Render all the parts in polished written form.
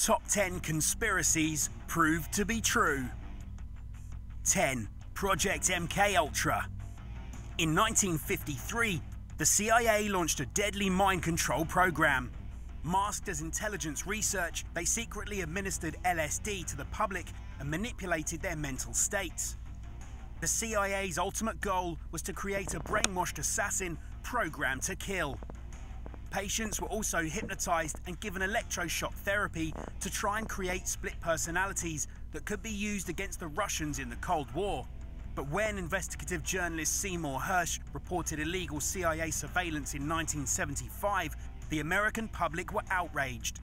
Top 10 conspiracies proved to be true. 10. Project MKUltra. In 1953, the CIA launched a deadly mind control program. Masked as intelligence research, they secretly administered LSD to the public and manipulated their mental states. The CIA's ultimate goal was to create a brainwashed assassin programmed to kill. Patients were also hypnotized and given electroshock therapy to try and create split personalities that could be used against the Russians in the Cold War. But when investigative journalist Seymour Hersh reported illegal CIA surveillance in 1975, the American public were outraged.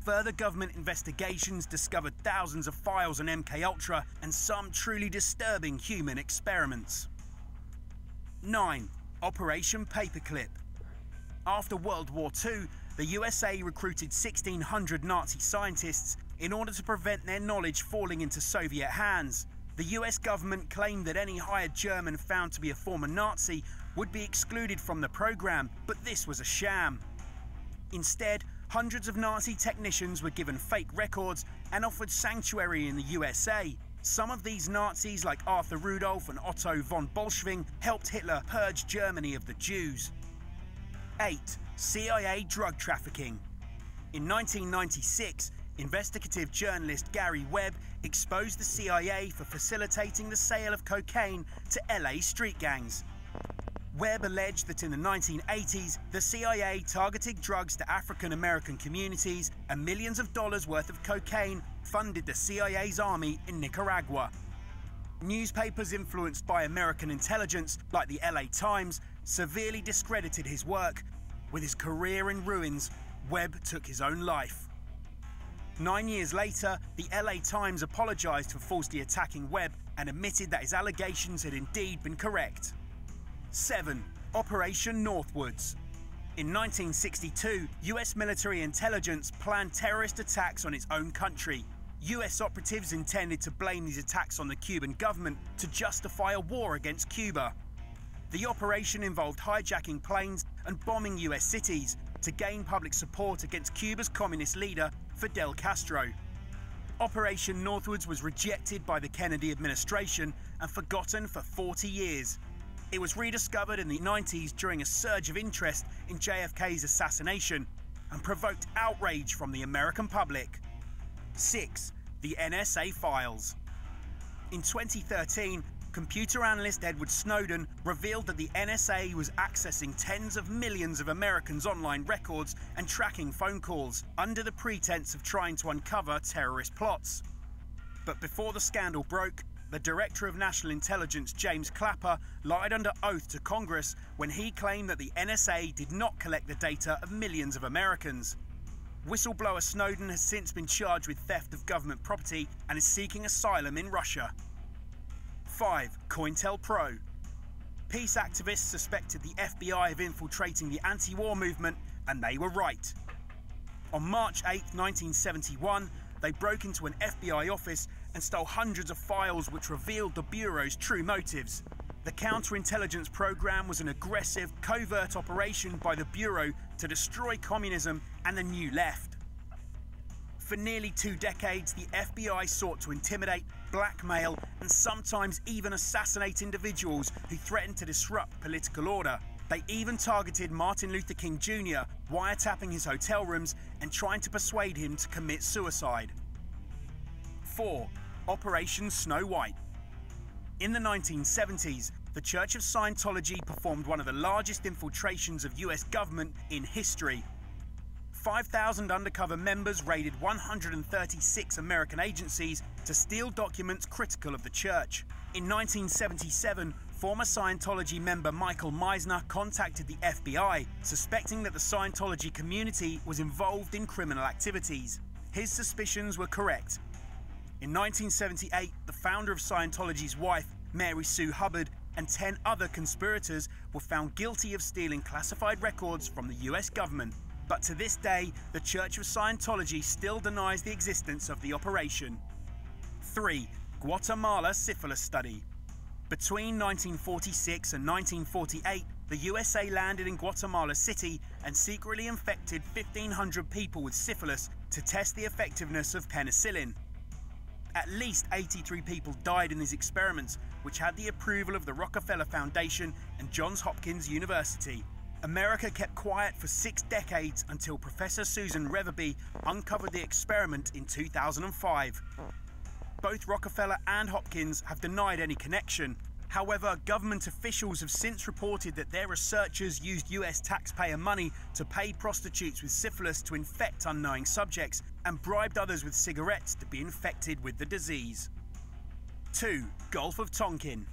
Further government investigations discovered thousands of files on MKUltra and some truly disturbing human experiments. 9. Operation Paperclip. After World War II, the USA recruited 1,600 Nazi scientists in order to prevent their knowledge falling into Soviet hands. The US government claimed that any hired German found to be a former Nazi would be excluded from the program, but this was a sham. Instead, hundreds of Nazi technicians were given fake records and offered sanctuary in the USA. Some of these Nazis, like Arthur Rudolph and Otto von Bolschwing, helped Hitler purge Germany of the Jews. 8. CIA drug trafficking. In 1996, investigative journalist Gary Webb exposed the CIA for facilitating the sale of cocaine to LA street gangs. Webb alleged that in the 1980s, the CIA targeted drugs to African American communities and millions of dollars worth of cocaine funded the CIA's army in Nicaragua. Newspapers influenced by American intelligence, like the LA Times, severely discredited his work. With his career in ruins, Webb took his own life. 9 years later, the LA Times apologized for falsely attacking Webb and admitted that his allegations had indeed been correct. 7. Operation Northwoods. In 1962, US military intelligence planned terrorist attacks on its own country. US operatives intended to blame these attacks on the Cuban government to justify a war against Cuba. The operation involved hijacking planes and bombing US cities to gain public support against Cuba's communist leader, Fidel Castro. Operation Northwoods was rejected by the Kennedy administration and forgotten for 40 years. It was rediscovered in the 90s during a surge of interest in JFK's assassination and provoked outrage from the American public. 6. The NSA files. In 2013, computer analyst Edward Snowden revealed that the NSA was accessing tens of millions of Americans' online records and tracking phone calls under the pretense of trying to uncover terrorist plots. But before the scandal broke, the Director of National Intelligence, James Clapper, lied under oath to Congress when he claimed that the NSA did not collect the data of millions of Americans. Whistleblower Snowden has since been charged with theft of government property and is seeking asylum in Russia. 5. COINTELPRO. Peace activists suspected the FBI of infiltrating the anti-war movement, and they were right. On March 8, 1971, they broke into an FBI office and stole hundreds of files which revealed the Bureau's true motives. The counterintelligence program was an aggressive, covert operation by the Bureau to destroy communism and the New Left. For nearly 2 decades, the FBI sought to intimidate, blackmail, and sometimes even assassinate individuals who threatened to disrupt political order. They even targeted Martin Luther King Jr., wiretapping his hotel rooms and trying to persuade him to commit suicide. 4. Operation Snow White. In the 1970s, the Church of Scientology performed one of the largest infiltrations of US government in history. 5,000 undercover members raided 136 American agencies to steal documents critical of the church. In 1977, former Scientology member Michael Meisner contacted the FBI, suspecting that the Scientology community was involved in criminal activities. His suspicions were correct. In 1978, the founder of Scientology's wife, Mary Sue Hubbard, and 10 other conspirators were found guilty of stealing classified records from the US government. But to this day, the Church of Scientology still denies the existence of the operation. 3. Guatemala Syphilis Study. Between 1946 and 1948, the USA landed in Guatemala City and secretly infected 1,500 people with syphilis to test the effectiveness of penicillin. At least 83 people died in these experiments, which had the approval of the Rockefeller Foundation and Johns Hopkins University. America kept quiet for 6 decades until Professor Susan Reverby uncovered the experiment in 2005. Both Rockefeller and Hopkins have denied any connection. However, government officials have since reported that their researchers used US taxpayer money to pay prostitutes with syphilis to infect unknowing subjects and bribed others with cigarettes to be infected with the disease. 2. Gulf of Tonkin.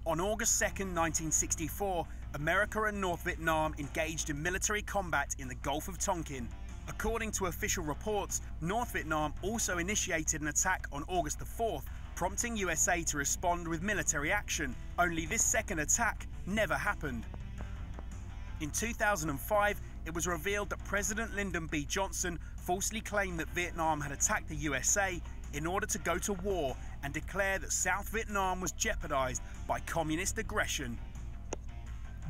On August 2, 1964, America and North Vietnam engaged in military combat in the Gulf of Tonkin. According to official reports, North Vietnam also initiated an attack on August the 4th, prompting USA to respond with military action. Only this second attack never happened. In 2005, it was revealed that President Lyndon B. Johnson falsely claimed that Vietnam had attacked the USA in order to go to war and declare that South Vietnam was jeopardized by communist aggression.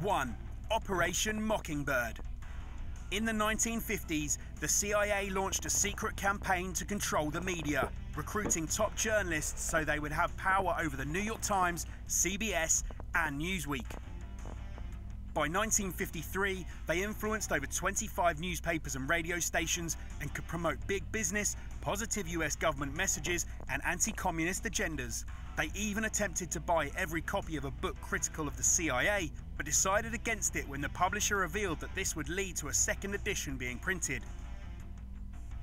1. Operation Mockingbird. In the 1950s, the CIA launched a secret campaign to control the media, recruiting top journalists so they would have power over the New York Times, CBS, and Newsweek. By 1953, they influenced over 25 newspapers and radio stations and could promote big business, positive US government messages, and anti-communist agendas. They even attempted to buy every copy of a book critical of the CIA, but decided against it when the publisher revealed that this would lead to a second edition being printed.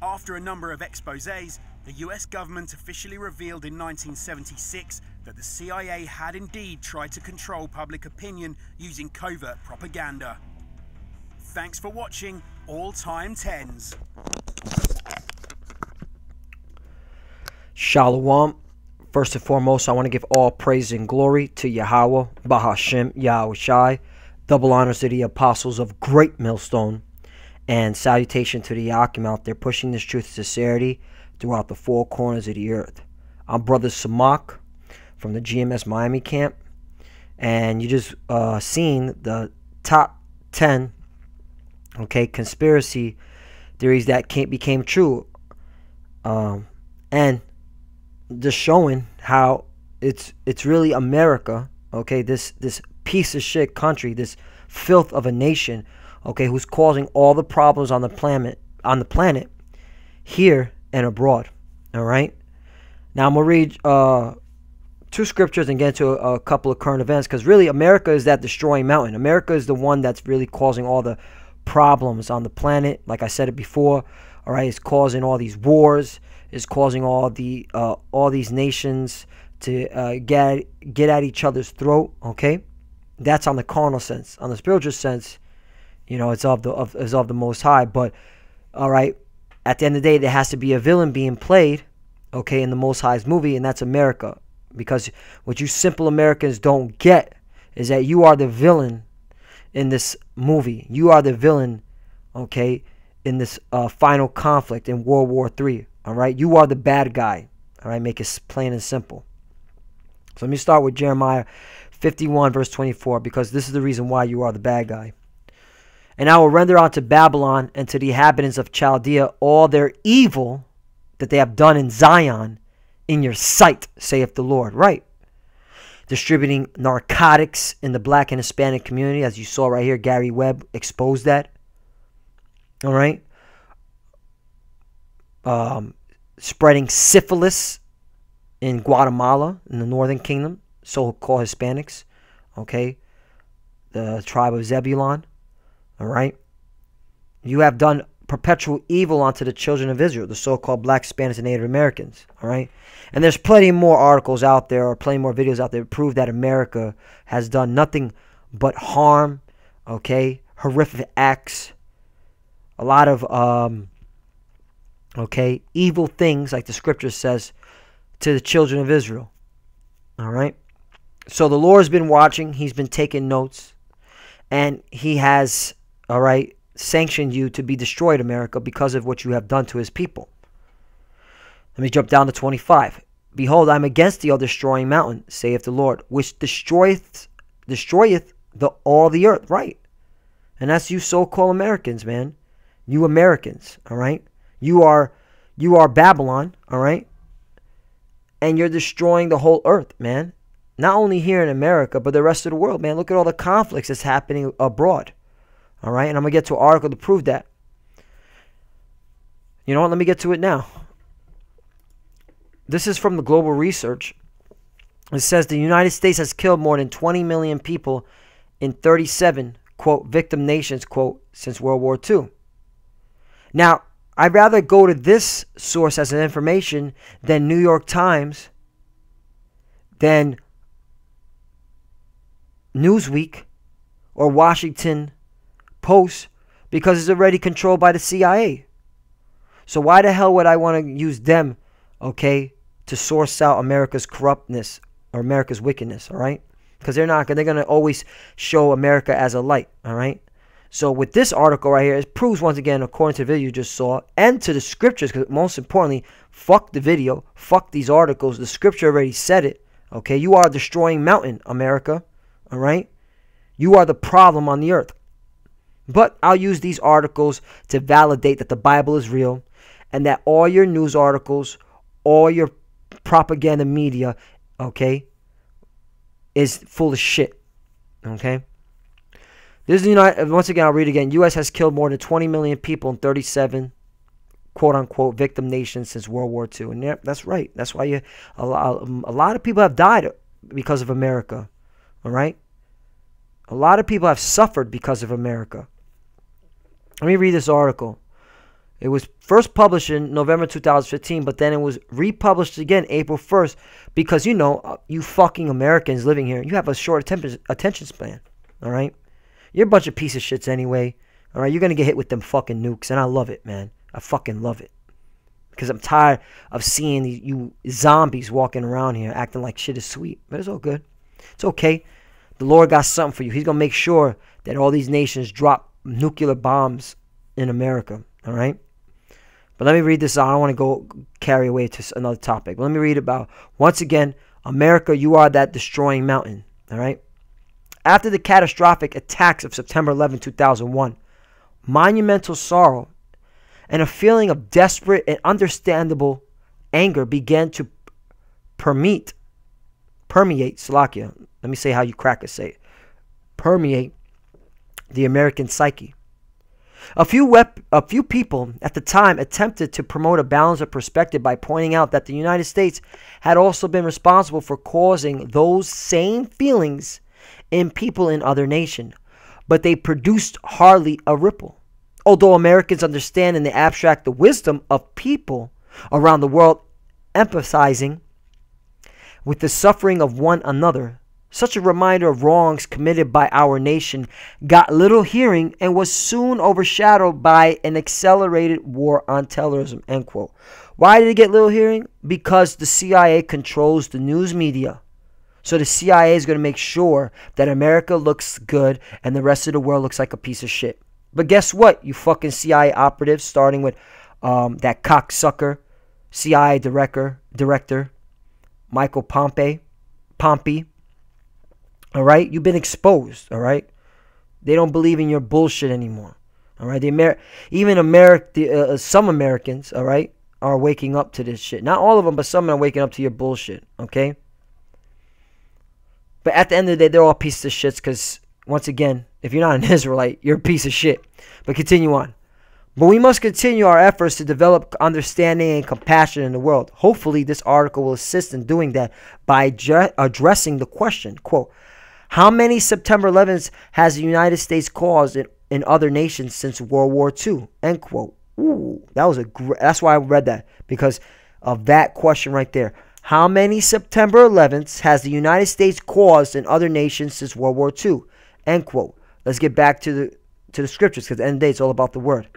After a number of exposés, the US government officially revealed in 1976 that the CIA had indeed tried to control public opinion using covert propaganda. Thanks for watching All Time 10s. Shalom. First and foremost, I want to give all praise and glory to Yahweh, Bahashem, Yahushai, double honors to the apostles of Great Millstone, and salutation to the Yakim out there pushing this truth and sincerity throughout the 4 corners of the earth. I'm Brother Samak from the GMS Miami camp, and you just seen the top 10 conspiracy theories that became true, and just showing how it's really America, this piece of shit country, this filth of a nation, who's causing all the problems on the planet here and abroad. All right, now I'm gonna read 2 scriptures and get into a couple of current events, because really America is that destroying mountain. America is the one that's really causing all the problems on the planet. Like I said it before, all right, it's causing all these wars, is causing all these nations to get at each other's throat. That's on the carnal sense. On the spiritual sense, it's of the Most High. But all right, at the end of the day, there has to be a villain being played, in the Most High's movie, and that's America. Because what you simple Americans don't get is that you are the villain in this movie. You are the villain, in this final conflict in World War III. All right, you are the bad guy. All right, make it plain and simple. So let me start with Jeremiah 51 verse 24, because this is the reason why you are the bad guy. And I will render unto Babylon and to the inhabitants of Chaldea all their evil that they have done in Zion in your sight, saith the Lord. Right. Distributing narcotics in the black and Hispanic community, as you saw right here. Gary Webb exposed that. All right. Spreading syphilis in Guatemala, in the Northern Kingdom, so-called Hispanics, the tribe of Zebulon, all right? You have done perpetual evil unto the children of Israel, the so-called Black, Hispanics, and Native Americans, all right? And there's plenty more articles out there, or plenty more videos out there to prove that America has done nothing but harm, horrific acts, a lot of evil things, like the scripture says, to the children of Israel. All right. So the Lord's been watching. He's been taking notes. And he has, sanctioned you to be destroyed, America, because of what you have done to his people. Let me jump down to 25. Behold, I am against thee, O destroying mountain, saith the Lord, which destroyeth all the earth, right? And that's you so-called Americans, man. You Americans, all right? You are Babylon, all right? And you're destroying the whole earth, man. Not only here in America, but the rest of the world, man. Look at all the conflicts that's happening abroad, all right? And I'm going to get to an article to prove that. You know what? Let me get to it now. This is from the Global Research. It says the United States has killed more than 20 million people in 37, quote, victim nations, quote, since World War II. Now, I'd rather go to this source as an information than New York Times, than Newsweek, or Washington Post, because it's already controlled by the CIA. So why the hell would I want to use them, okay, to source out America's corruptness or America's wickedness, all right? Because they're going to always show America as a light, all right? So with this article right here, it proves once again, according to the video you just saw, and to the scriptures, because most importantly, fuck the video, fuck these articles. The scripture already said it, okay? You are a destroying mountain, America, all right? You are the problem on the earth. But I'll use these articles to validate that the Bible is real and that all your news articles, all your propaganda media, okay, is full of shit, okay? This is once again, I'll read it again. U.S. has killed more than 20 million people in 37, quote-unquote, victim nations since World War II. And yeah, that's right. That's why a lot of people have died because of America, all right? A lot of people have suffered because of America. Let me read this article. It was first published in November 2015, but then it was republished again April 1st because, you know, you fucking Americans living here, you have a short attention span, all right? You're a bunch of piece of shits anyway, all right? You're going to get hit with them fucking nukes, and I love it, man. I fucking love it. Because I'm tired of seeing you zombies walking around here acting like shit is sweet. But it's all good. It's okay. The Lord got something for you. He's going to make sure that all these nations drop nuclear bombs in America, all right? But let me read this out. I don't want to go carry away to another topic. But let me read about, once again, America, you are that destroying mountain, all right? After the catastrophic attacks of September 11, 2001, monumental sorrow and a feeling of desperate and understandable anger began to permeate, Slovakia. Let me say how you crackers say it. Permeate the American psyche. A few people at the time attempted to promote a balance of perspective by pointing out that the United States had also been responsible for causing those same feelings in people in other nations, but they produced hardly a ripple. Although Americans understand in the abstract the wisdom of people around the world emphasizing with the suffering of one another, such a reminder of wrongs committed by our nation got little hearing and was soon overshadowed by an accelerated war on terrorism, end quote. Why did it get little hearing? Because the CIA controls the news media. So the CIA is going to make sure that America looks good and the rest of the world looks like a piece of shit. But guess what, you fucking CIA operatives, starting with that cocksucker CIA director Michael Pompey. All right, you've been exposed. All right, they don't believe in your bullshit anymore. All right, some Americans, all right, are waking up to this shit. Not all of them, but some are waking up to your bullshit. Okay, but at the end of the day, they're all pieces of shits. Because once again, if you're not an Israelite, you're a piece of shit. But continue on. But we must continue our efforts to develop understanding and compassion in the world. Hopefully, this article will assist in doing that by addressing the question, quote, how many September 11th has the United States caused in other nations since World War II? End quote. Ooh, that's why I read that, because of that question right there. How many September 11th has the United States caused in other nations since World War II? End quote. Let's get back to the scriptures, because at the end of the day, it's all about the word.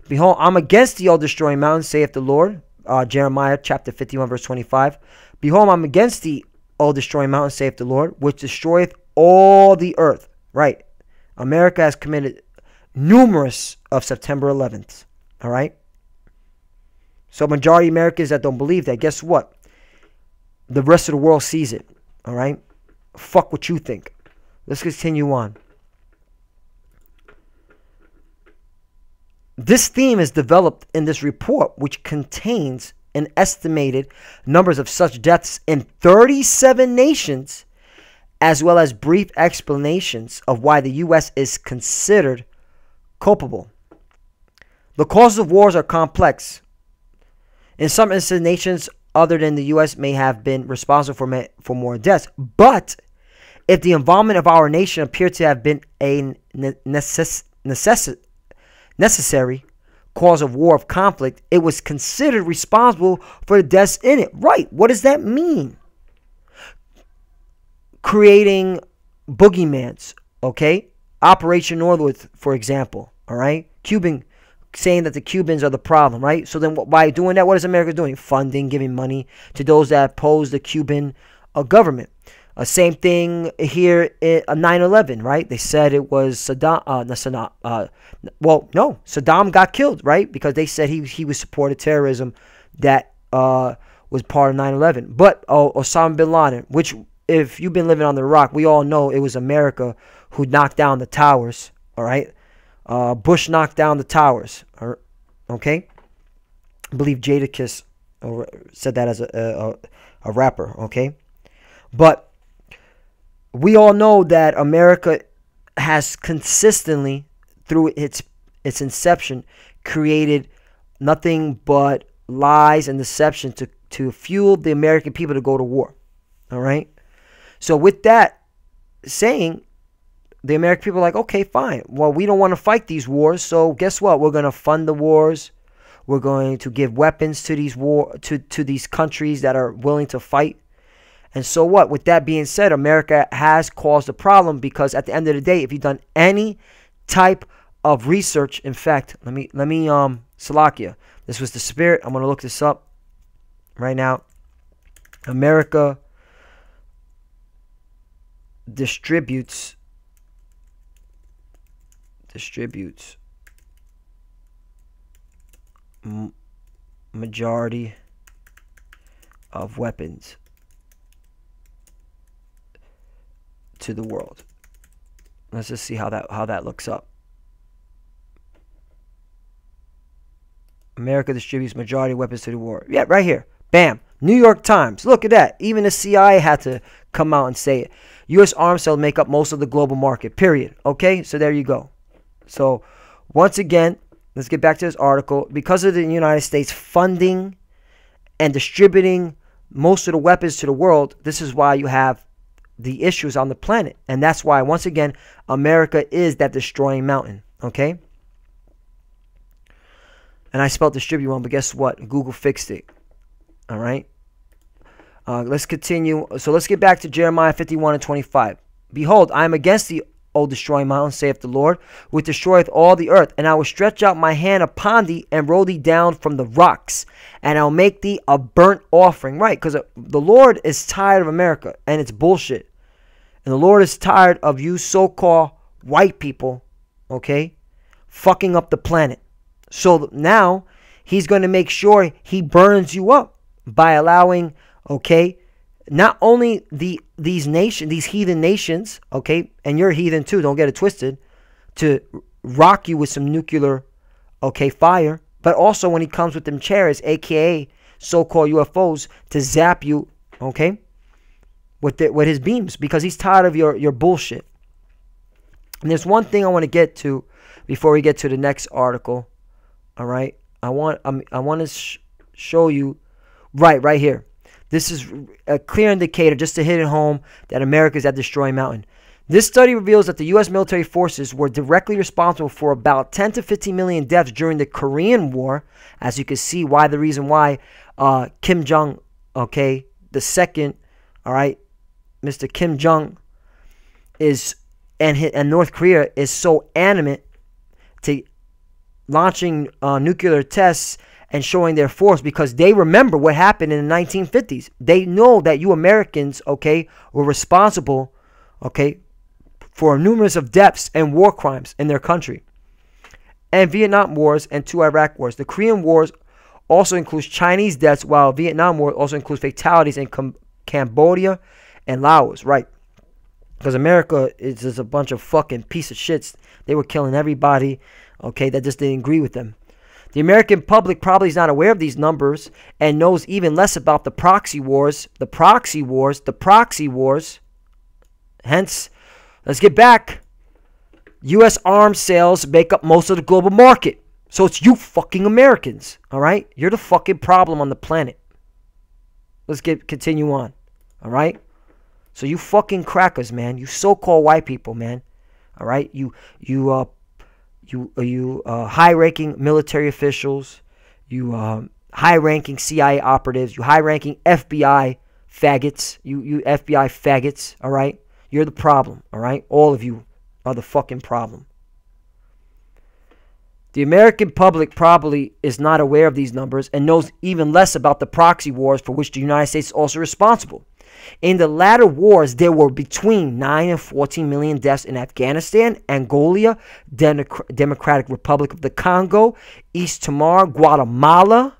Behold, I'm against the all-destroying mountain, saith the Lord. Jeremiah chapter 51, verse 25. Behold, I'm against the all-destroying mountain, saith the Lord, which destroyeth all the earth. Right. America has committed numerous of September 11th. All right. So majority of Americans that don't believe that, guess what? The rest of the world sees it. All right. Fuck what you think. Let's continue on. This theme is developed in this report, which contains an estimated numbers of such deaths in 37 nations, as well as brief explanations of why the U.S. is considered culpable. The causes of wars are complex. In some instances, nations other than the U.S. may have been responsible for more deaths. But if the involvement of our nation appeared to have been a necessary cause of war, of conflict, it was considered responsible for the deaths in it. Right. What does that mean? Creating boogeymans, okay? Operation Northwoods, for example, all right? Saying that the Cubans are the problem, right? So then by doing that, what is America doing? Funding, giving money to those that oppose the Cuban government. Same thing here at 9/11, right? They said it was Saddam. Saddam got killed, right? Because they said he was supported terrorism that was part of 9/11. But Osama bin Laden, which if you've been living on the rock, we all know it was America who knocked down the towers, all right? Bush knocked down the towers, okay? I believe Jadakiss said that as a rapper, okay? But we all know that America has consistently, through its inception, created nothing but lies and deception to fuel the American people to go to war, all right? So with that saying, the American people are like, okay, fine. Well, we don't want to fight these wars, so guess what? We're going to fund the wars. We're going to give weapons to these to these countries that are willing to fight. And so what? With that being said, America has caused a problem because at the end of the day, if you've done any type of research, in fact, let me Salakia. This was the spirit. I'm going to look this up right now. America distributes majority of weapons to the world. Let's just see how that looks up. America distributes majority of weapons to the world. Yeah, right here. Bam. New York Times. Look at that. Even the CIA had to come out and say it. U.S. arms sales make up most of the global market. Period. Okay? So there you go. So once again, let's get back to this article. Because of the United States funding and distributing most of the weapons to the world, this is why you have the issues on the planet. And that's why, once again, America is that destroying mountain. Okay? And I spelled distribute wrong, but guess what? Google fixed it. All right? Let's continue. So let's get back to Jeremiah 51:25. Behold, I am against thee, O destroying mountain, saith the Lord, which destroyeth all the earth. And I will stretch out my hand upon thee and roll thee down from the rocks. And I'll make thee a burnt offering. Right, because the Lord is tired of America and it's bullshit. And the Lord is tired of you so-called white people, okay, fucking up the planet. So now he's going to make sure he burns you up by allowing, okay, not only these heathen nations, okay, and you're heathen too, don't get it twisted, to rock you with some nuclear, okay, fire, but also when he comes with them chariots, aka so-called UFOs, to zap you, okay, with his beams, because he's tired of your bullshit. And there's one thing I want to get to before we get to the next article. All right, I want to show you right here. This is a clear indicator, just to hit it home, that America is at destroying mountain. This study reveals that the U.S. military forces were directly responsible for about 10 to 15 million deaths during the Korean War. As you can see, the reason why Kim Jong, okay, the second, all right, Mr. Kim Jong and North Korea is so animate to launching nuclear tests and showing their force, because they remember what happened in the 1950s. They know that you Americans, okay, were responsible, okay, for numerous of deaths and war crimes in their country. And Vietnam Wars and 2 Iraq Wars. The Korean Wars also includes Chinese deaths, while Vietnam War also includes fatalities in Cambodia and Laos, right? Because America is just a bunch of fucking piece of shits. They were killing everybody, okay, that just didn't agree with them. The American public probably is not aware of these numbers and knows even less about the proxy wars. Hence, let's get back. U.S. arms sales make up most of the global market. So it's you fucking Americans, all right? You're the fucking problem on the planet. Let's continue on, all right? So you fucking crackers, man. You so-called white people, man. All right? You high-ranking military officials. You high-ranking CIA operatives. You high-ranking FBI faggots. You FBI faggots, all right? You're the problem, all right? All of you are the fucking problem. The American public probably is not aware of these numbers and knows even less about the proxy wars for which the United States is also responsible. In the latter wars, there were between 9 and 14 million deaths in Afghanistan, Angola, Democratic Republic of the Congo, East Timor, Guatemala.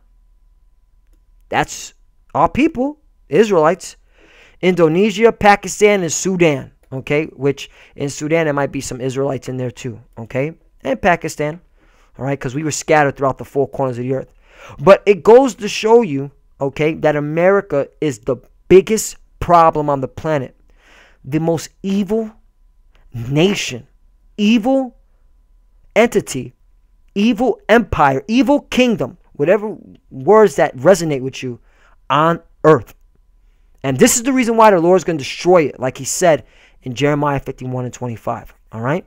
That's our people, Israelites. Indonesia, Pakistan, and Sudan. Okay, which in Sudan there might be some Israelites in there too. Okay, and Pakistan. All right, because we were scattered throughout the four corners of the earth. But it goes to show you, okay, that America is the biggest problem on the planet. The most evil nation, evil entity, evil empire, evil kingdom, whatever words that resonate with you on earth. And this is the reason why the Lord is going to destroy it, like he said in Jeremiah 51 and 25. All right?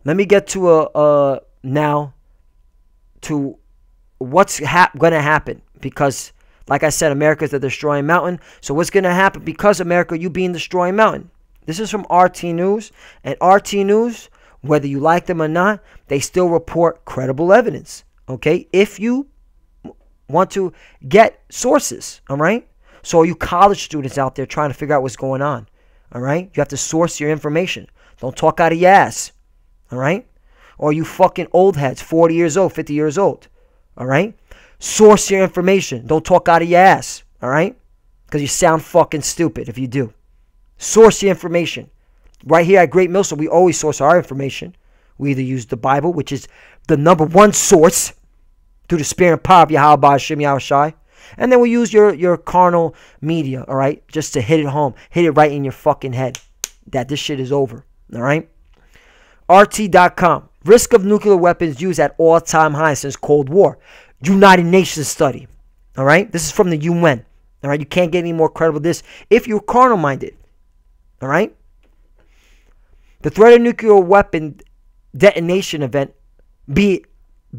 Let me get to now to what's going to happen, because like I said, America is the destroying mountain. So what's going to happen because America, you being the destroying mountain? This is from RT News, and RT News, whether you like them or not, they still report credible evidence. Okay, if you want to get sources, all right. So you college students out there trying to figure out what's going on, all right. You have to source your information. Don't talk out of your ass. All right? Or you fucking old heads, 40 years old, 50 years old. All right? Source your information. Don't talk out of your ass. All right? Because you sound fucking stupid if you do. Source your information. Right here at Great Millstone, we always source our information. We either use the Bible, which is the #1 source through the spirit and power of Yahweh Hashem Yahushai. And then we use your carnal media, all right? Just to hit it home. Hit it right in your fucking head that this shit is over. All right? RT.com. Risk of nuclear weapons used at all-time high since Cold War. United Nations study. All right? This is from the UN. All right? You can't get any more credible than this if you're carnal-minded. All right? The threat of nuclear weapon detonation event, be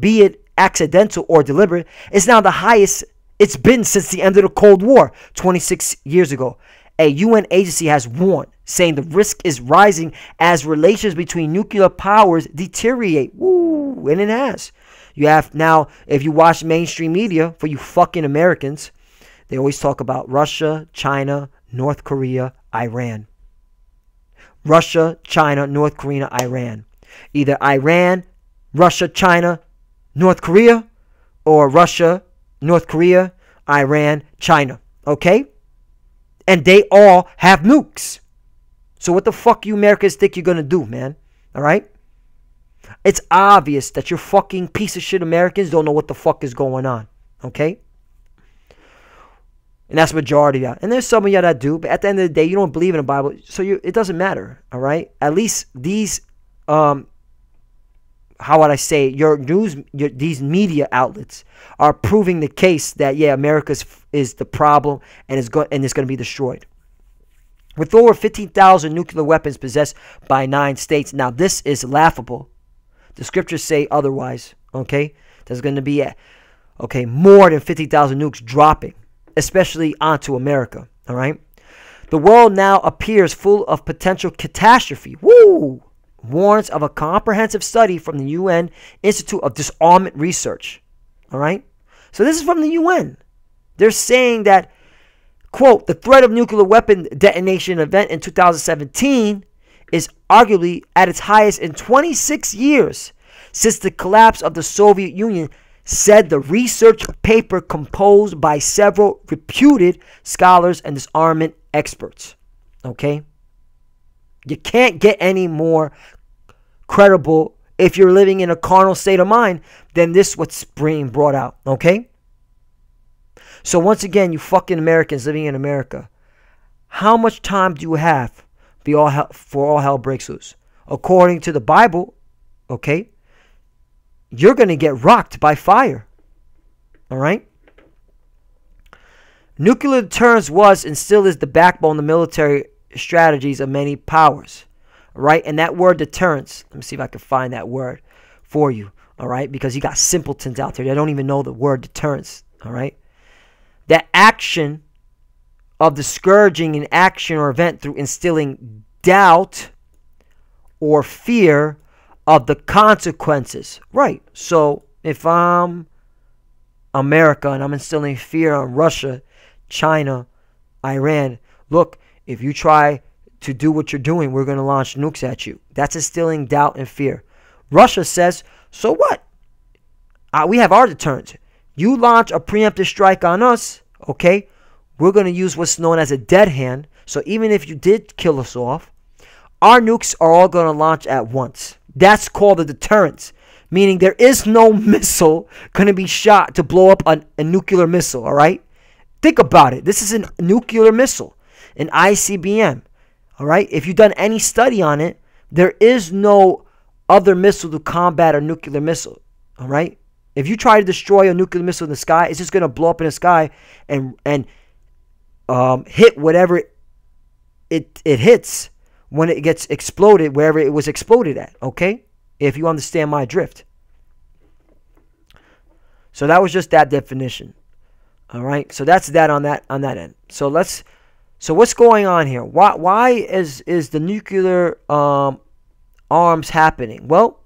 it accidental or deliberate, is now the highest it's been since the end of the Cold War 26 years ago. A UN agency has warned, saying the risk is rising as relations between nuclear powers deteriorate. Woo, and it has. You have now, if you watch mainstream media, for you fucking Americans, they always talk about Russia, China, North Korea, Iran. Russia, China, North Korea, Iran. Either Iran, Russia, China, North Korea, or Russia, North Korea, Iran, China. Okay? And they all have nukes. So what the fuck you Americans think you're going to do, man? All right? It's obvious that you fucking piece of shit Americans don't know what the fuck is going on. Okay? And that's the majority of y'all. And there's some of y'all that do. But at the end of the day, you don't believe in the Bible. So it doesn't matter. All right? At least these, how would I say, these media outlets are proving the case that, yeah, America is the problem and it's going to be destroyed. With over 15,000 nuclear weapons possessed by 9 states. Now, this is laughable. The scriptures say otherwise, okay? There's going to be, more than 50,000 nukes dropping, especially onto America, all right? The world now appears full of potential catastrophe. Woo! Warns of a comprehensive study from the UN Institute of Disarmament Research, all right? So this is from the UN. They're saying that, quote, the threat of nuclear weapon detonation event in 2017 is arguably at its highest in 26 years since the collapse of the Soviet Union, said the research paper composed by several reputed scholars and disarmament experts. Okay? You can't get any more credible if you're living in a carnal state of mind than this what's being brought out, okay? So once again, you fucking Americans living in America, how much time do you have for all hell breaks loose? According to the Bible, okay, you're going to get rocked by fire, all right? Nuclear deterrence was and still is the backbone of the military strategies of many powers, right? And that word deterrence, let me see if I can find that word for you, all right? Because you got simpletons out there that don't even know the word deterrence, all right? That action of discouraging an action or event through instilling doubt or fear of the consequences, right? So if I'm America and I'm instilling fear on Russia, China, Iran, look, if you try to do what you're doing, we're going to launch nukes at you. That's instilling doubt and fear. Russia says, so what? We have our deterrence. You launch a preemptive strike on us, okay? We're going to use what's known as a dead hand. So even if you did kill us off, our nukes are all going to launch at once. That's called a deterrence, meaning there is no missile going to be shot to blow up a nuclear missile, all right? Think about it. This is a nuclear missile, an ICBM, all right? If you've done any study on it, there is no other missile to combat a nuclear missile, all right? If you try to destroy a nuclear missile in the sky, it's just going to blow up in the sky and hit whatever it hits when it gets exploded, wherever it was exploded at, okay? If you understand my drift. So that was just that definition, all right? So that's that on that end. So what's going on here? Why is the nuclear arms happening? Well,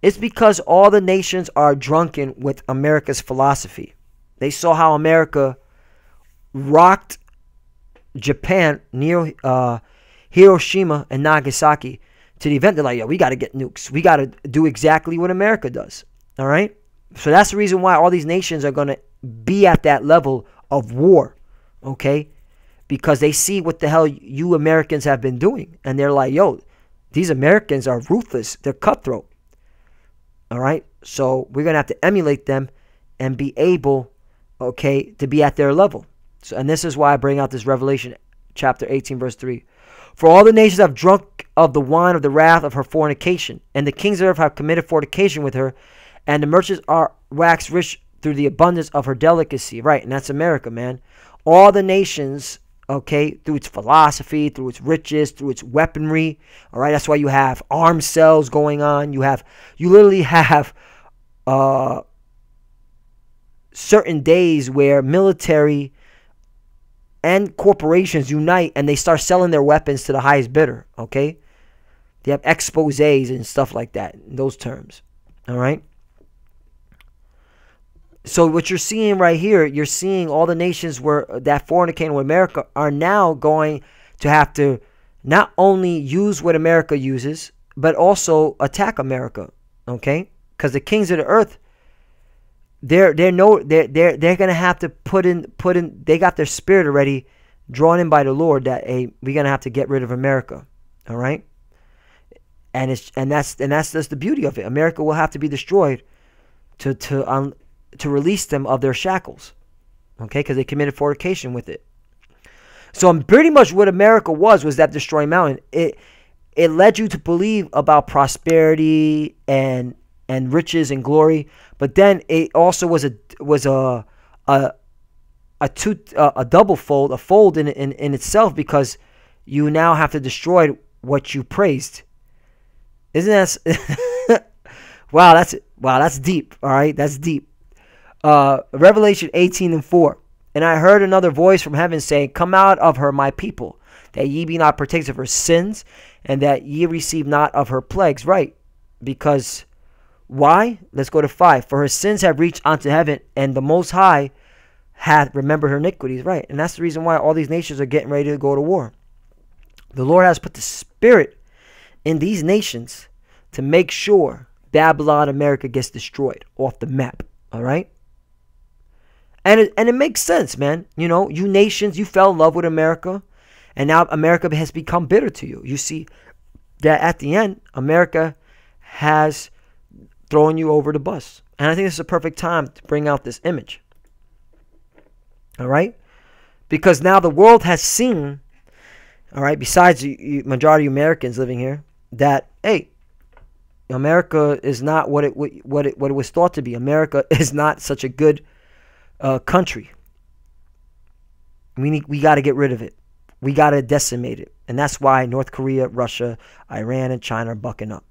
it's because all the nations are drunken with America's philosophy. They saw how America rocked Japan near Hiroshima and Nagasaki to the event. They're like, yo, we got to get nukes. We got to do exactly what America does. All right? So that's the reason why all these nations are going to be at that level of war. Okay? Because they see what the hell you Americans have been doing. And they're like, yo, these Americans are ruthless. They're cutthroat. All right? So we're going to have to emulate them and be able, okay, to be at their level. So, and this is why I bring out this Revelation chapter 18, verse 3. For all the nations have drunk of the wine of the wrath of her fornication, and the kings of earth have committed fornication with her, and the merchants are waxed rich through the abundance of her delicacy. Right, and that's America, man. All the nations, okay, through its philosophy, through its riches, through its weaponry, all right, that's why you have armed cells going on. You literally have certain days where military and corporations unite and they start selling their weapons to the highest bidder, okay? They have exposés and stuff like that, in those terms, all right? So what you're seeing right here, you're seeing all the nations that fornicate with America are now going to have to not only use what America uses, but also attack America, okay? Because the kings of the earth, they're gonna have to put in. They got their spirit already drawn in by the Lord that we're gonna have to get rid of America, all right? And that's just the beauty of it. America will have to be destroyed to release them of their shackles, okay? Because they committed fornication with it. So pretty much what America was that destroying mountain. It led you to believe about prosperity and riches and glory, but then it also was a double fold, a fold in itself, because you now have to destroy what you praised. Isn't that wow? That's deep. All right, that's deep. Revelation 18:4. And I heard another voice from heaven saying, "Come out of her, my people, that ye be not partakers of her sins, and that ye receive not of her plagues." Right, because why? Let's go to 5. For her sins have reached unto heaven, and the Most High hath remembered her iniquities. Right, and that's the reason why all these nations are getting ready to go to war. The Lord has put the spirit in these nations to make sure Babylon, America gets destroyed off the map. All right. And it makes sense, man. You know, you nations, you fell in love with America. And now America has become bitter to you. You see that at the end, America has thrown you over the bus. And I think this is a perfect time to bring out this image. All right? Because now the world has seen, all right, besides the majority of Americans living here, that, hey, America is not what it was thought to be. America is not such a good country. We got to get rid of it. We got to decimate it. And that's why North Korea, Russia, Iran, and China are bucking up.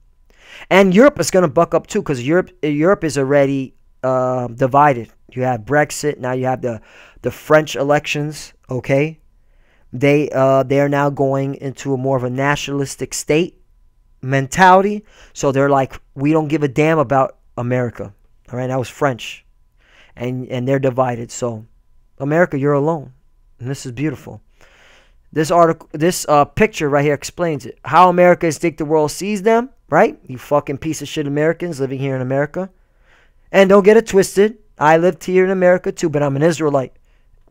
And Europe is going to buck up too, because Europe is already divided. You have Brexit. Now you have the French elections. Okay, they are now going into a more of a nationalistic state mentality. So they're like, we don't give a damn about America. All right, that was French, and they're divided. So America, you're alone, and this is beautiful. This article, this picture right here explains it. How Americans think the world sees them, right? You fucking piece of shit Americans living here in America. And don't get it twisted. I lived here in America too, but I'm an Israelite,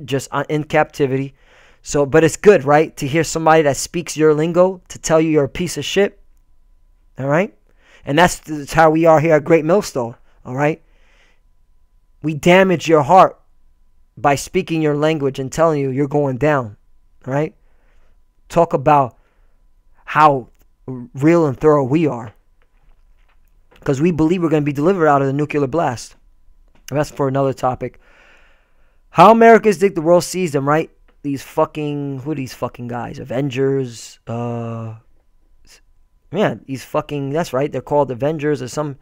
just in captivity. So, but it's good, right? To hear somebody that speaks your lingo to tell you you're a piece of shit. All right? And that's how we are here at Great Millstone. All right? We damage your heart by speaking your language and telling you you're going down. All right? Talk about how real and thorough we are. Because we believe we're going to be delivered out of the nuclear blast. And that's for another topic. How Americans think the world sees them, right? These fucking, who are these fucking guys? Avengers. Man, these fucking, that's right. They're called Avengers or some,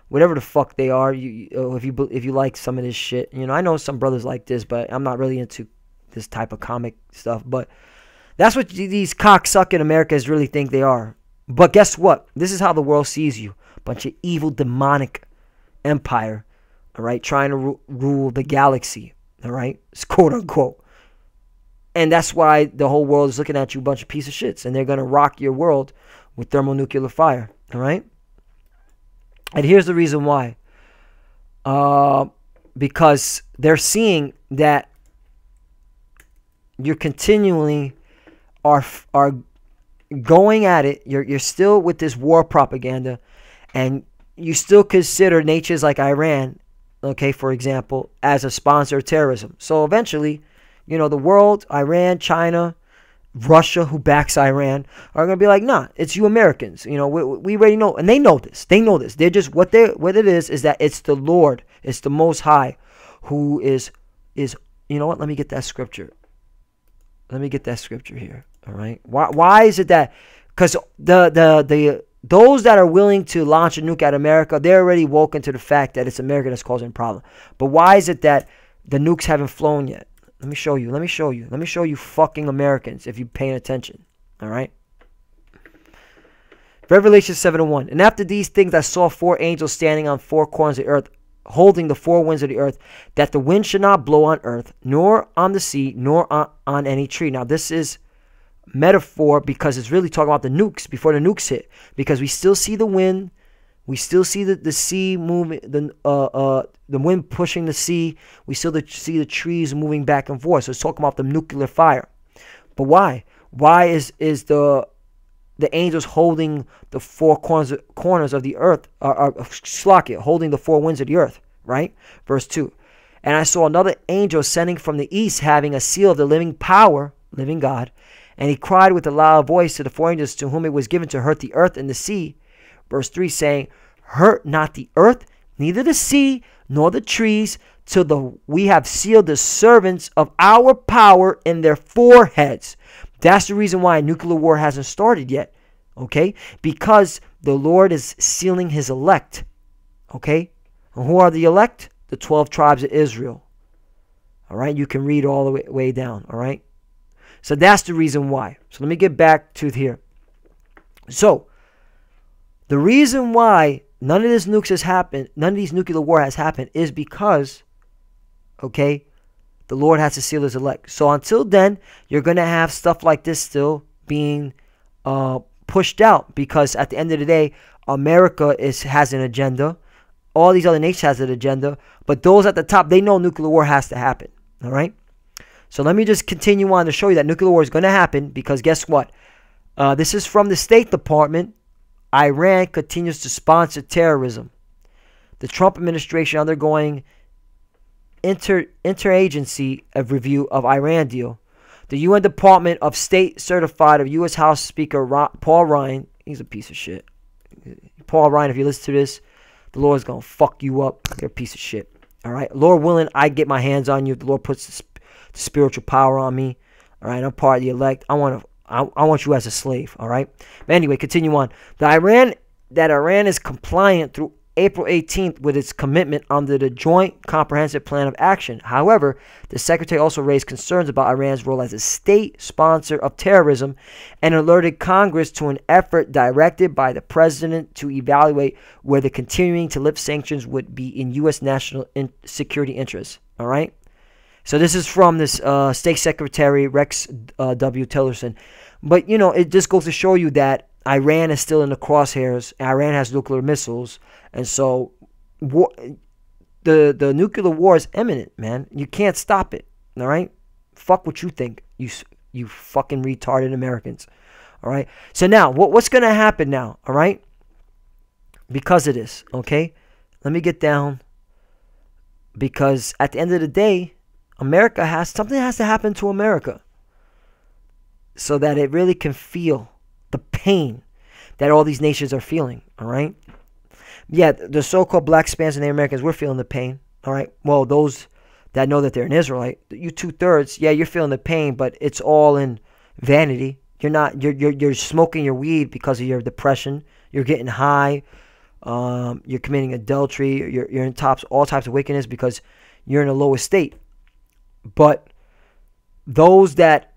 whatever the fuck they are. If you like some of this shit. You know, I know some brothers like this, but I'm not really into this type of comic stuff. But that's what these cocksucking Americans really think they are. But guess what? This is how the world sees you. Bunch of evil, demonic empire, all right, trying to rule the galaxy, all right, it's quote unquote. And that's why the whole world is looking at you, a bunch of piece of shits, and they're going to rock your world with thermonuclear fire, all right? And here's the reason why. Because they're seeing that you're continually are going at it. You're still with this war propaganda, and you still consider nations like Iran, okay, for example, as a sponsor of terrorism. So eventually, you know, the world, Iran, China, Russia, who backs Iran, are going to be like, nah, it's you Americans. You know, we already know. And they know this. They know this. They're just, what it is that it's the Lord, it's the Most High, who is, you know what? Let me get that scripture. Let me get that scripture here. All right. Why is it that? Because those that are willing to launch a nuke at America, they're already woken to the fact that it's America that's causing a problem. But why is it that the nukes haven't flown yet? Let me show you. Let me show you. Let me show you fucking Americans if you're paying attention. All right. Revelation 7:1. And after these things I saw 4 angels standing on 4 corners of the earth, holding the 4 winds of the earth, that the wind should not blow on earth, nor on the sea, nor on any tree. Now this is metaphor because it's really talking about the nukes before the nukes hit, because we still see the wind, we still see the sea moving, the wind pushing the sea, we still see the trees moving back and forth. So it's talking about the nuclear fire. But why is the angels holding the 4 corners of the earth, holding the 4 winds of the earth, right? Verse 2. And I saw another angel ascending from the east, having a seal of the living power, living God. And he cried with a loud voice to the 4 angels to whom it was given to hurt the earth and the sea. Verse 3 saying, hurt not the earth, neither the sea, nor the trees, till we have sealed the servants of our power in their foreheads. That's the reason why nuclear war hasn't started yet. Okay? Because the Lord is sealing his elect. Okay? And who are the elect? The 12 tribes of Israel. All right? You can read all the way down. All right? So that's the reason why. So let me get back to here. So the reason why none of this nukes has happened, none of these nuclear war has happened, is because, okay, the Lord has to seal his elect. So until then, you're going to have stuff like this still being pushed out, because at the end of the day, America has an agenda. All these other nations has an agenda. But those at the top, they know nuclear war has to happen. All right? So let me just continue on to show you that nuclear war is going to happen, because guess what? This is from the State Department. Iran continues to sponsor terrorism. The Trump administration undergoing interagency of review of Iran deal. The UN Department of State certified of U.S. House Speaker Paul Ryan. He's a piece of shit. Paul Ryan, if you listen to this, the Lord's going to fuck you up. You're a piece of shit. All right? Lord willing, I get my hands on you. The Lord puts the spiritual power on me. All right? I'm part of the elect. I want you as a slave. All right? But anyway, continue on. Iran is compliant through April 18th with its commitment under the Joint Comprehensive Plan of Action. However, the secretary also raised concerns about Iran's role as a state sponsor of terrorism and alerted Congress to an effort directed by the president to evaluate whether continuing to lift sanctions would be in U.S. national security interests. All right? So this is from this State Secretary Rex W. Tillerson. But, you know, it just goes to show you that Iran is still in the crosshairs. Iran has nuclear missiles. And so the nuclear war is imminent, man. You can't stop it, all right? Fuck what you think, you fucking retarded Americans, all right? So now, what's going to happen now, all right? Because of this, okay? Let me get down. Because at the end of the day, something has to happen to America so that it really can feel the pain that all these nations are feeling, all right? Yeah, the so-called black Spanish and Native Americans, we're feeling the pain, all right? Well, those that know that they're an Israelite, you 2/3, yeah, you're feeling the pain, but it's all in vanity. You're smoking your weed because of your depression. You're getting high. You're committing adultery. You're in all types of wickedness because you're in a lower state. But those that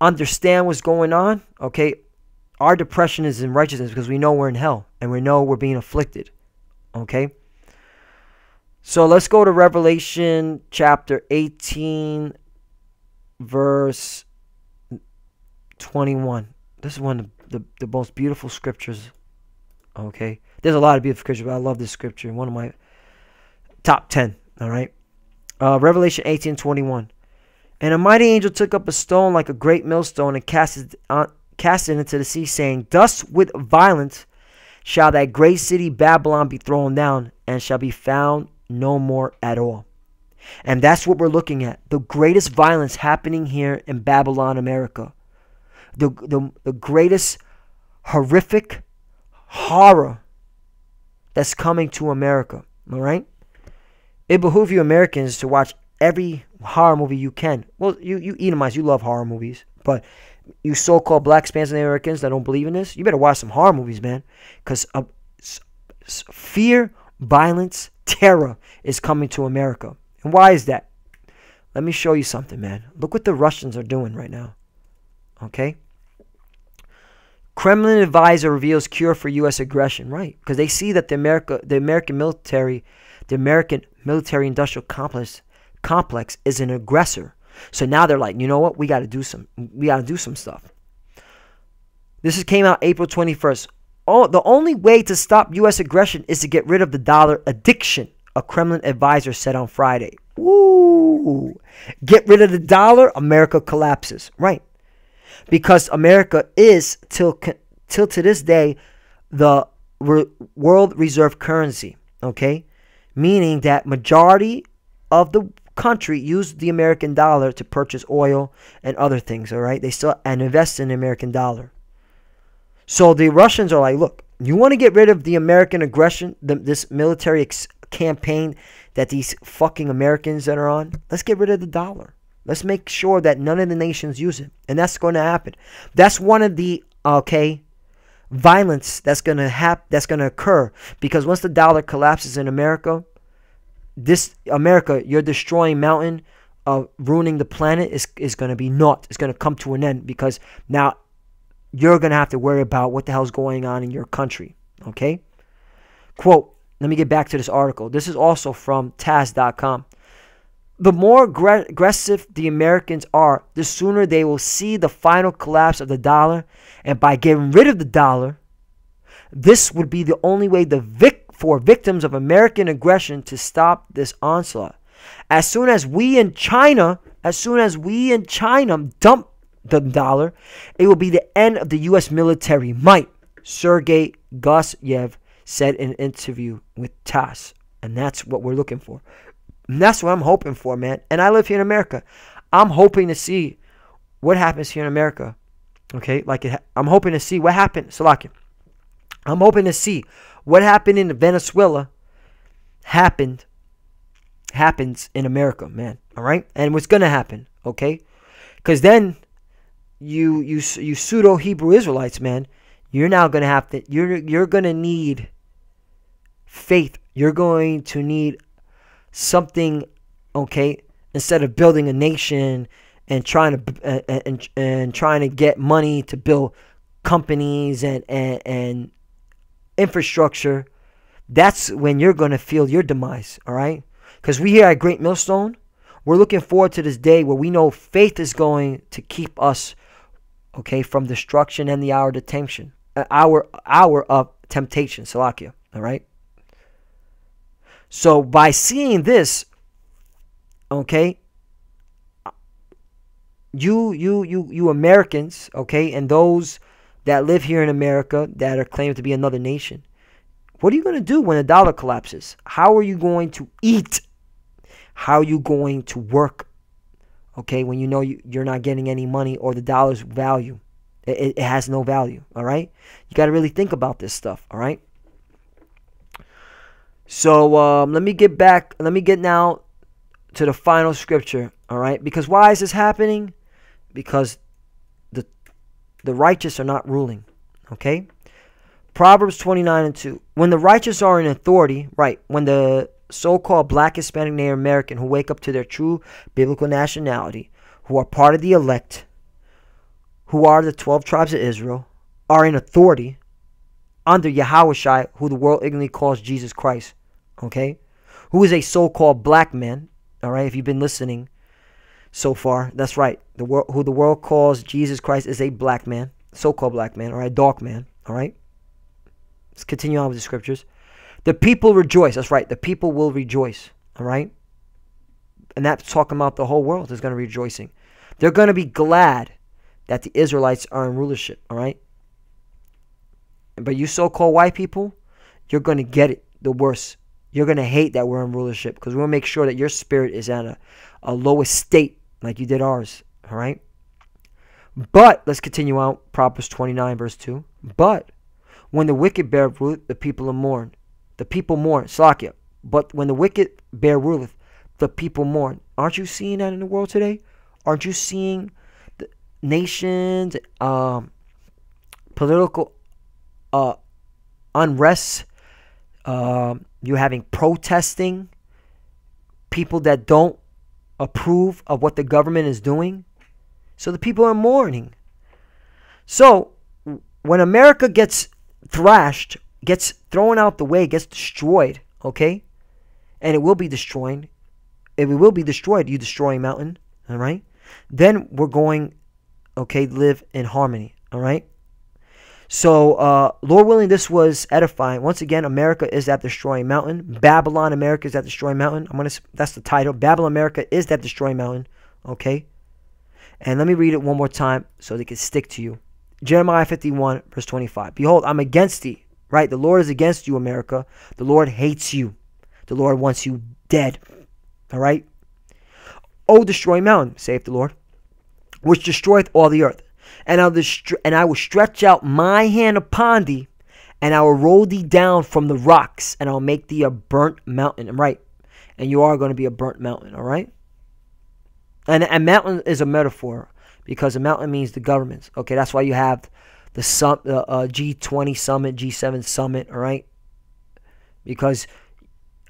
understand what's going on, okay, our depression is in righteousness because we know we're in hell and we know we're being afflicted. Okay? So let's go to Revelation chapter 18, verse 21. This is one of the most beautiful scriptures. Okay? There's a lot of beautiful scriptures, but I love this scripture. One of my top 10. All right? Revelation 18:21. And a mighty angel took up a stone like a great millstone and cast it into the sea, saying, Thus with violence shall that great city Babylon be thrown down, and shall be found no more at all. And that's what we're looking at. The greatest violence happening here in Babylon, America. The greatest horrific horror that's coming to America. All right? It behooves you Americans to watch every horror movie you can. Well, you Edomites, you love horror movies. But you so-called black Spanish Americans that don't believe in this, you better watch some horror movies, man. Because fear, violence, terror is coming to America. And why is that? Let me show you something, man. Look what the Russians are doing right now. Okay? Kremlin advisor reveals cure for U.S. aggression. Right. Because they see that the American military-industrial complex is an aggressor. So now they're like, you know what? We got to do some stuff. This came out April 21st. The only way to stop U.S. aggression is to get rid of the dollar addiction, a Kremlin advisor said on Friday. Ooh. Get rid of the dollar, America collapses. Right. Because America is, till to this day, the world reserve currency. Okay? Meaning that majority of the country used the American dollar to purchase oil and other things, all right? They still invest in the American dollar. So the Russians are like, look, you want to get rid of the American aggression, this military campaign that these fucking Americans that are on? Let's get rid of the dollar. Let's make sure that none of the nations use it. And that's going to happen. That's one of the, violence that's going to occur. Because once the dollar collapses in America, you're destroying mountain, ruining the planet is going to be naught. It's going to come to an end because now you're going to have to worry about what the hell's going on in your country. Okay? Quote, let me get back to this article. This is also from Taz.com. The more aggressive the Americans are, the sooner they will see the final collapse of the dollar. And by getting rid of the dollar, this would be the only way for victims of American aggression to stop this onslaught. As soon as we in China, as soon as we in China dump the dollar, it will be the end of the U.S. military might, Sergei Gusyev said in an interview with TASS. And that's what we're looking for. And that's what I'm hoping for, man. And I live here in America. I'm hoping to see what happens here in America. Okay? I'm hoping to see what happened. Salakia. I'm hoping to see what happened in Venezuela happens in America, man. All right? And what's going to happen, okay? Because then you pseudo Hebrew Israelites, man, you're now going to have to, you're going to need faith. You're going to need something, okay, instead of building a nation and trying to get money to build companies and infrastructure. That's when you're going to feel your demise, all right? Because we here at Great Millstone, we're looking forward to this day where we know faith is going to keep us, okay, from destruction and the hour of temptation, hour of temptation, Salakia, all right? So by seeing this, okay, you Americans, okay, and those that live here in America that are claiming to be another nation, what are you going to do when the dollar collapses? How are you going to eat? How are you going to work? Okay, when you know you're not getting any money or the dollar's value, it has no value, all right? You got to really think about this stuff, all right? So let me get now to the final scripture, all right? Because why is this happening? Because the righteous are not ruling, okay? Proverbs 29:2. When the righteous are in authority, right, when the so-called Black, Hispanic, Native American who wake up to their true biblical nationality, who are part of the elect, who are the 12 tribes of Israel, are in authority under Yahushua, who the world ignorantly calls Jesus Christ, okay, who is a so-called black man, all right, if you've been listening so far, that's right, who the world calls Jesus Christ is a black man, so-called black man, all right, dark man, all right. Let's continue on with the scriptures. The people rejoice. That's right. The people will rejoice. All right. And that's talking about the whole world is going to be rejoicing. They're going to be glad that the Israelites are in rulership. All right. But you so-called white people, you're going to get it the worst. You're going to hate that we're in rulership because we'll make sure that your spirit is at a lowest state like you did ours. All right. But let's continue on. Proverbs 29 verse 2. But when the wicked bear ruleth, the people mourn. The people mourn. Slakia. But when the wicked bear ruleth, the people mourn. Aren't you seeing that in the world today? Aren't you seeing the nations, political unrest? You're having protesting. People that don't approve of what the government is doing. So the people are mourning. So when America gets thrashed, gets thrown out the way, gets destroyed, okay? And it will be destroyed. If it will be destroyed, you destroying mountain, all right? Then we're going, okay, live in harmony, all right? So, Lord willing, this was edifying. Once again, America is that destroying mountain. Babylon, America is that destroying mountain. That's the title. Babylon, America is that destroying mountain, okay? And let me read it one more time so they can stick to you. Jeremiah 51, verse 25. Behold, I'm against thee. Right? The Lord is against you, America. The Lord hates you. The Lord wants you dead. All right? O destroy mountain, saith the Lord, which destroyeth all the earth. And I will stretch out my hand upon thee, and I will roll thee down from the rocks, and I'll make thee a burnt mountain. Right? And you are going to be a burnt mountain. All right? And mountain is a metaphor. Because a mountain means the governments. Okay, that's why you have the G20 summit, G7 summit, all right? Because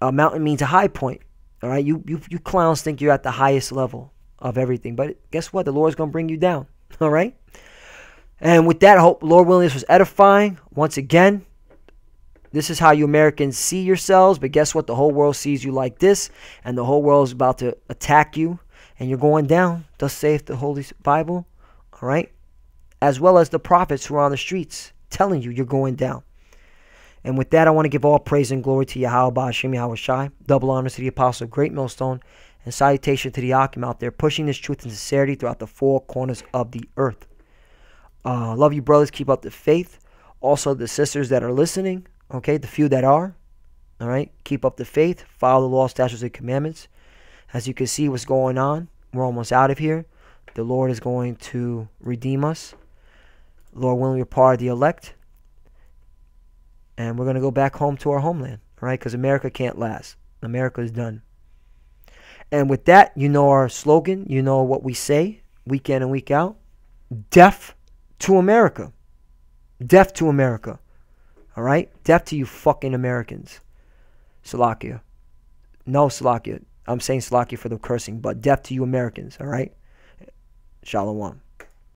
a mountain means a high point, all right? You clowns think you're at the highest level of everything. But guess what? The Lord's going to bring you down, all right? And with that, I hope, Lord willing, this was edifying. Once again, this is how you Americans see yourselves. But guess what? The whole world sees you like this. And the whole world is about to attack you. And you're going down, thus saith the Holy Bible, all right? As well as the prophets who are on the streets telling you you're going down. And with that, I want to give all praise and glory to Yahweh Ba'ashem Yahweh Shai. Double honors to the apostle of Great Millstone. And salutation to the Akim out there, pushing this truth and sincerity throughout the four corners of the earth. Love you, brothers. Keep up the faith. Also, the sisters that are listening, okay, the few that are, all right, keep up the faith. Follow the law, statutes, and commandments. As you can see what's going on, we're almost out of here. The Lord is going to redeem us. Lord willing, we're part of the elect. And we're going to go back home to our homeland, all right, because America can't last. America is done. And with that, you know our slogan. You know what we say week in and week out. Deaf to America. Deaf to America. All right? Deaf to you fucking Americans. Salakia. No, Salakia. I'm saying Salakia for the cursing, but deaf to you Americans. All right? Shalom.